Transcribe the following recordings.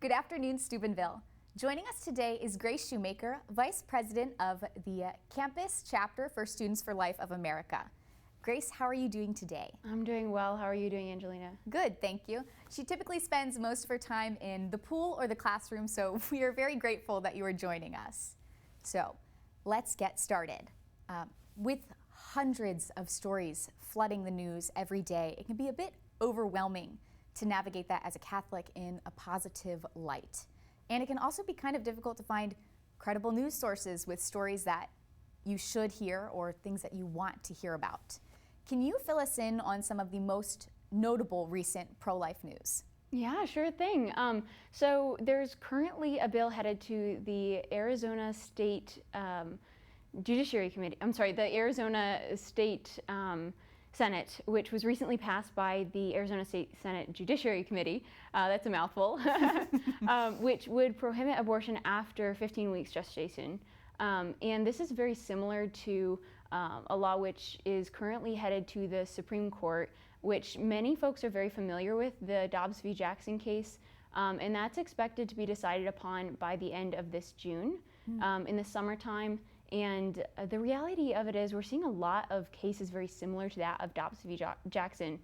Good afternoon, Steubenville. Joining us today is Grace Shoemaker, Vice President of the Campus Chapter for Students for Life of America. Grace, how are you doing today? I'm doing well. How are you doing, Angelina? Good, thank you. She typically spends most of her time in the pool or the classroom, so we are very grateful that you are joining us. So let's get started. With hundreds of stories flooding the news every day, it can be a bit overwhelming to navigate that as a Catholic in a positive light. And it can also be kind of difficult to find credible news sources with stories that you should hear or things that you want to hear about. Can you fill us in on some of the most notable recent pro-life news? Yeah, sure thing. So there's currently a bill headed to the Arizona State Judiciary Committee. I'm sorry, the Arizona State Senate, which was recently passed by the Arizona State Senate Judiciary Committee. That's a mouthful. Which would prohibit abortion after 15 weeks gestation. And this is very similar to a law which is currently headed to the Supreme Court, which many folks are very familiar with, the Dobbs v. Jackson case. And that's expected to be decided upon by the end of this June, in the summertime. And the reality of it is we're seeing a lot of cases very similar to that of Dobbs v. Jackson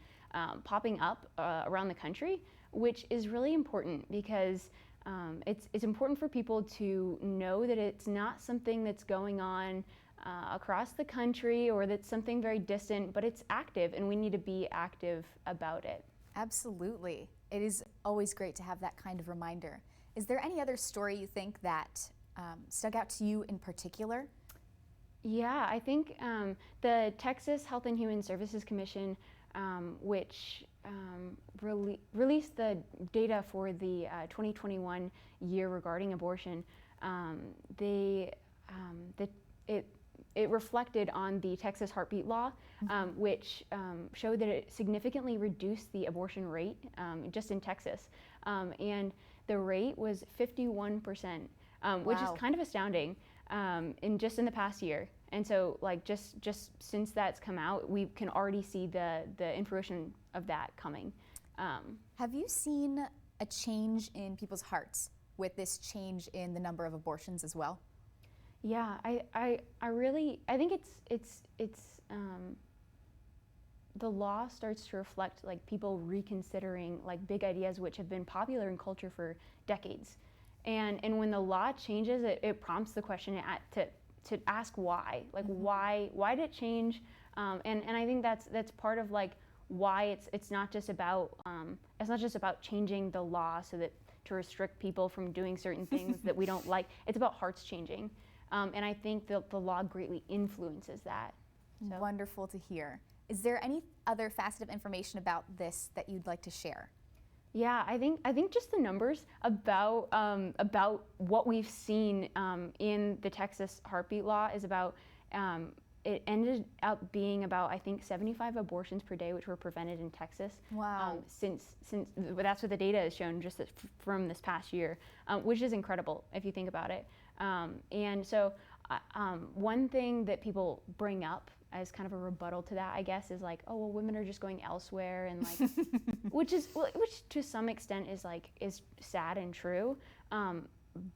popping up around the country, which is really important because it's important for people to know that it's not something that's going on across the country or that's something very distant, but it's active and we need to be active about it. Absolutely. It is always great to have that kind of reminder. Is there any other story you think that stuck out to you in particular? Yeah, I think the Texas Health and Human Services Commission, which released the data for the 2021 year regarding abortion, it reflected on the Texas heartbeat law, which showed that it significantly reduced the abortion rate just in Texas. And the rate was 51%, which is kind of astounding in the past year. And so like just since that's come out, we can already see the fruition of that coming. Have you seen a change in people's hearts with this change in the number of abortions as well? Yeah, I think it's the law starts to reflect like people reconsidering like big ideas which have been popular in culture for decades. And when the law changes, it prompts the question to ask why. Like why did it change? And I think that's part of like why it's not just about changing the law so that to restrict people from doing certain things that we don't like. It's about hearts changing. And I think the law greatly influences that. So. Wonderful to hear. Is there any other facet of information about this that you'd like to share? Yeah, I think just the numbers about what we've seen in the Texas heartbeat law is about it ended up being about I think 75 abortions per day which were prevented in Texas. Wow. Since that's what the data has shown just from this past year, which is incredible if you think about it. And so one thing that people bring up as kind of a rebuttal to that, I guess, is like, oh well, women are just going elsewhere, and like, which to some extent is sad and true,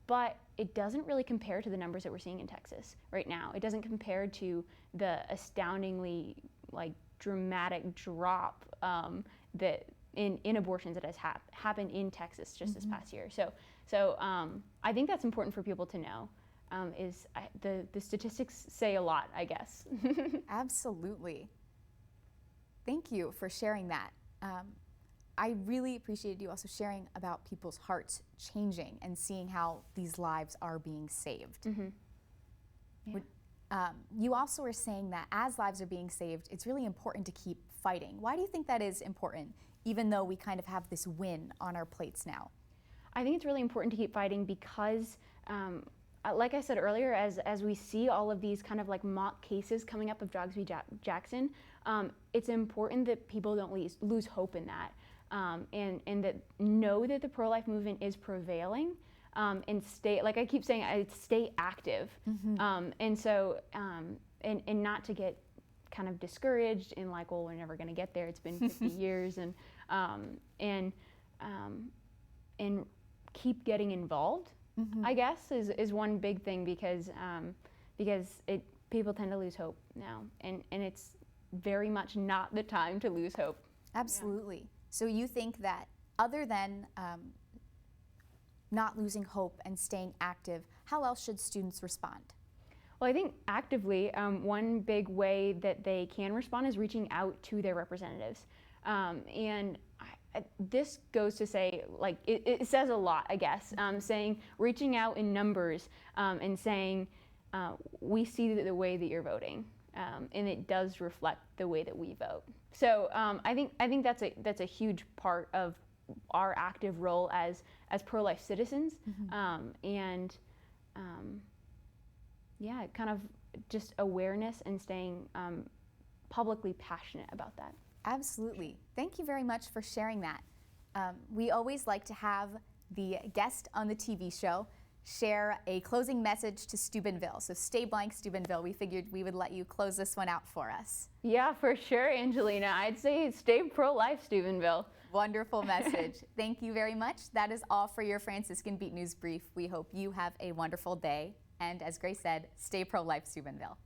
but it doesn't really compare to the numbers that we're seeing in Texas right now. It doesn't compare to the astoundingly like dramatic drop that in abortions that has happened in Texas just this past year. So I think that's important for people to know. The statistics say a lot, I guess. Absolutely. Thank you for sharing that. I really appreciated you also sharing about people's hearts changing and seeing how these lives are being saved. Yeah. You also were saying that as lives are being saved, it's really important to keep fighting. Why do you think that is important, even though we kind of have this win on our plates now? I think it's really important to keep fighting because like I said earlier, as we see all of these kind of like mock cases coming up of Dobbs v. Jackson, it's important that people don't lose hope in that, and that know that the pro-life movement is prevailing, and stay, like I keep saying, stay active, and so and not to get kind of discouraged in like, well, we're never going to get there. It's been 50 years, and keep getting involved, I guess, is one big thing, because people tend to lose hope now, and it's very much not the time to lose hope. Absolutely. Yeah. So you think that other than not losing hope and staying active, how else should students respond? Well, I think actively, one big way that they can respond is reaching out to their representatives. This goes to say, like, it says a lot, I guess, reaching out in numbers and saying, we see the way that you're voting, and it does reflect the way that we vote. So I think that's a huge part of our active role as pro-life citizens, yeah, kind of just awareness and staying publicly passionate about that. Absolutely. Thank you very much for sharing that. We always like to have the guest on the TV show share a closing message to Steubenville. So stay blank, Steubenville. We figured we would let you close this one out for us. Yeah, for sure, Angelina. I'd say stay pro-life, Steubenville. Wonderful message. Thank you very much. That is all for your Franciscan Beat News Brief. We hope you have a wonderful day. And as Grace said, stay pro-life, Steubenville.